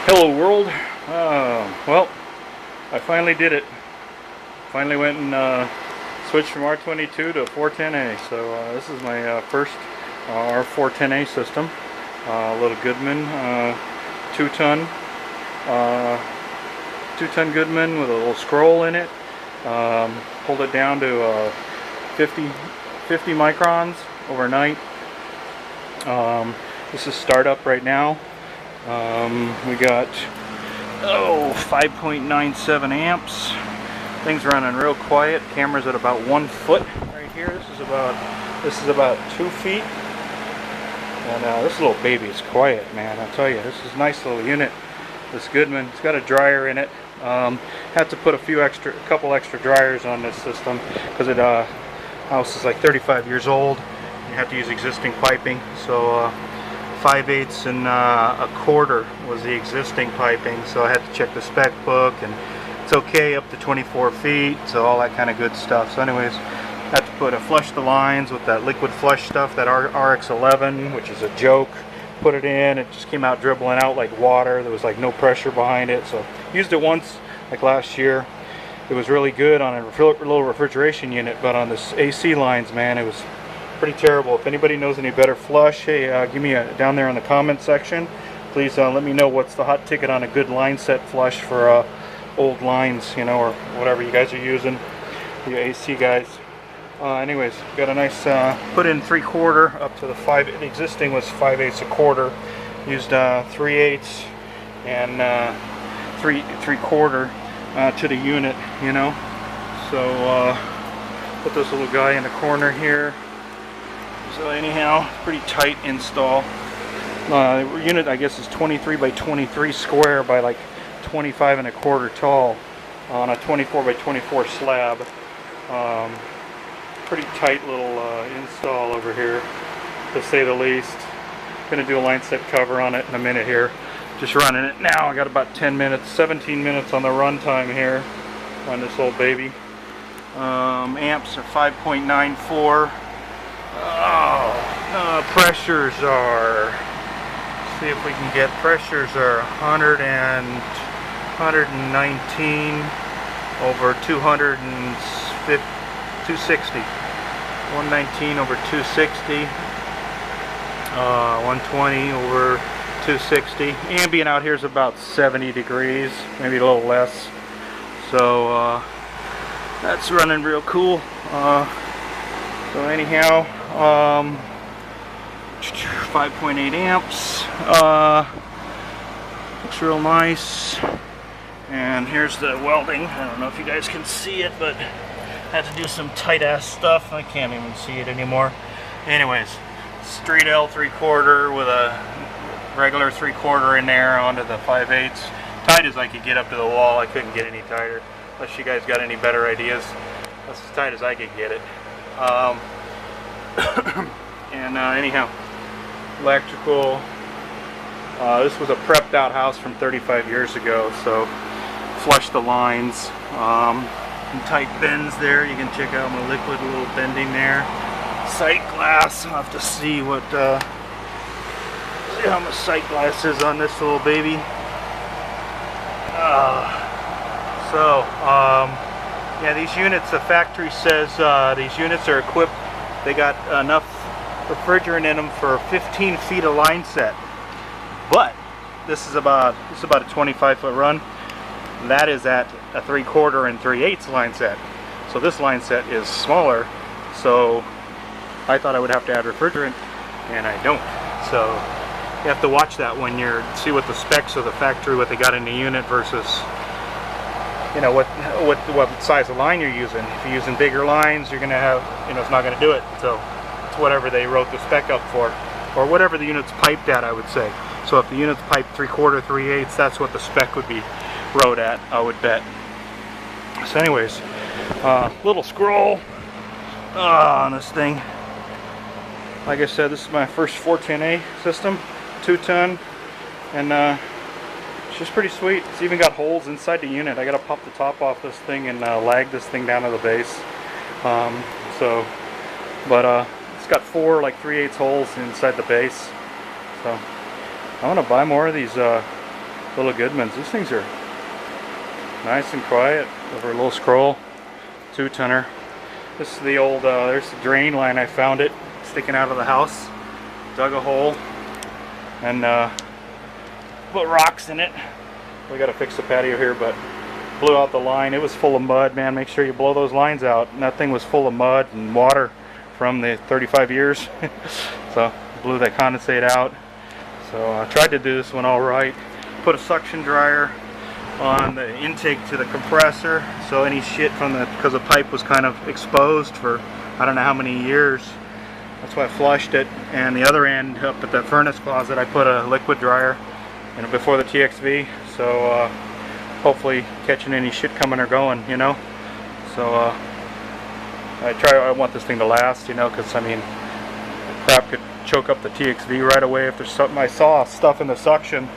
Hello world. Well, I finally did it. Finally went and switched from R-22 to 410A. So this is my first R-410A system. A little Goodman, 2-ton Goodman with a little scroll in it. Pulled it down to 50 microns overnight. This is startup right now. We got 5.97 amps. Things running real quiet. Camera's at about 1 foot right here. This is about 2 feet. And this little baby is quiet, man. I'll tell you, this is a nice little unit. This Goodman, it's got a dryer in it. Had to put a couple extra dryers on this system because it house is like 35 years old. You have to use existing piping. So 5/8 and a quarter was the existing piping, so I had to check the spec book, and it's okay up to 24 feet, so all that kind of good stuff. So anyways, I had to flush the lines with that liquid flush stuff, that RX11, which is a joke. Put it in, it just came out dribbling out like water. There was like no pressure behind it, so used it once like last year. It was really good on a little refrigeration unit, but on this AC lines, man, it was pretty terrible. If anybody knows any better flush, hey, give me down there in the comment section. Please let me know what's the hot ticket on a good line set flush for old lines, you know, or whatever you guys are using, you AC guys. Anyways, got a nice put in 3/4 up to the 5. The existing was 5/8 a quarter. Used 3/8 and 3/4 to the unit, you know. So put this little guy in the corner here. So anyhow, pretty tight install. The unit, I guess, is 23 by 23 square by like 25 1/4 tall on a 24 by 24 slab. Pretty tight little install over here, to say the least. Gonna do a line set cover on it in a minute here. Just running it now. I got about 10 minutes, 17 minutes on the run time here on this old baby. Amps are 5.94. Pressures are, see if we can get, pressures are 119 over 260. 119 over 260. 120 over 260. Ambient out here is about 70 degrees, maybe a little less. So that's running real cool. So anyhow, 5.8 amps. Looks real nice. And here's the welding. I don't know if you guys can see it, but I had to do some tight ass stuff. I can't even see it anymore. Anyways, straight L 3/4 with a regular 3/4 in there onto the 5/8. Tight as I could get up to the wall. I couldn't get any tighter. Unless you guys got any better ideas. That's as tight as I could get it. And anyhow, electrical. This was a prepped out house from 35 years ago, so flush the lines. Some tight bends there. You can check out my liquid, a little bending there. Sight glass. I'll have to see what see how much sight glass is on this little baby. Yeah, these units, the factory says these units are equipped, they got enough refrigerant in them for 15 feet of line set. But this is about a 25-foot run. That is at a 3/4 and 3/8 line set. So this line set is smaller. So I thought I would have to add refrigerant, and I don't. So you have to watch that when you're see what the specs of the factory, what they got in the unit versus, you know, what size of line you're using. If you're using bigger lines, you're gonna have, you know, it's not gonna do it. So it's whatever they wrote the spec up for, or whatever the unit's piped at, I would say. So if the unit's piped 3/4, 3/8, that's what the spec would be wrote at, I would bet. So anyways, little scroll on this thing. Like I said, this is my first 410A system, 2-ton, and it's just pretty sweet. It's even got holes inside the unit. I gotta pop the top off this thing and lag this thing down to the base. It's got 4 like 3/8 holes inside the base. So I want to buy more of these little Goodmans. These things are nice and quiet over a little scroll. 2-tonner. This is the old, there's the drain line. I found it sticking out of the house. Dug a hole and put rocks in it. We got to fix the patio here, but blew out the line. It was full of mud, man. Make sure you blow those lines out. And that thing was full of mud and water from the 35 years. So blew that condensate out. So I tried to do this one all right. Put a suction dryer on the intake to the compressor, so any shit from the, because the pipe was kind of exposed for I don't know how many years. That's why I flushed it. And the other end up at the furnace closet, I put a liquid dryer, you know, before the TXV. So hopefully catching any shit coming or going, you know. So I want this thing to last, you know, because I mean, crap could choke up the TXV right away if there's something. I saw stuff in the suction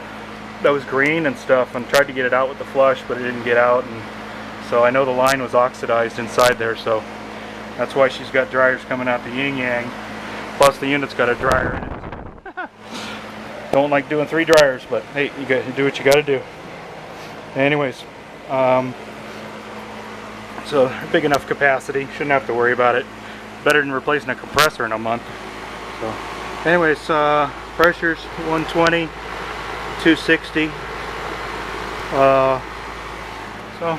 that was green and stuff, and tried to get it out with the flush, but it didn't get out, and so I know the line was oxidized inside there. So that's why she's got dryers coming out the yin yang, plus the unit's got a dryer in it. Don't like doing 3 dryers, but hey, you got to do what you got to do. Anyways, so big enough capacity, shouldn't have to worry about it. Better than replacing a compressor in a month. So anyways, pressure's 120, 260. So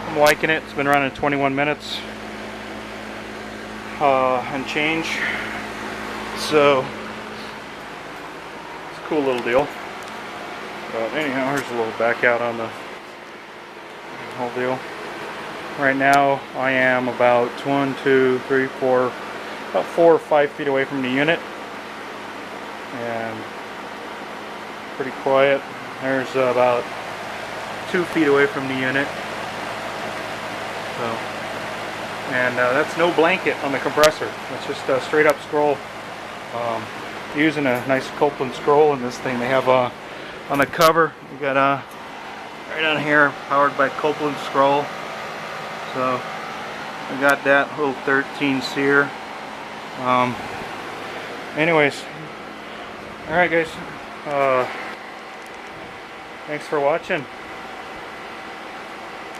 I'm liking it. It's been running 21 minutes and change. So it's a cool little deal. But anyhow, here's a little back out on the whole deal. Right now I am about 1, 2, 3, 4, about 4 or 5 feet away from the unit, and pretty quiet. There's about 2 feet away from the unit. So, and that's no blanket on the compressor. It's just a straight up scroll. Using a nice Copeland scroll in this thing. They have on the cover, you got right on here, powered by Copeland scroll. So I got that little 13 Seer. Anyways, all right, guys. Thanks for watching.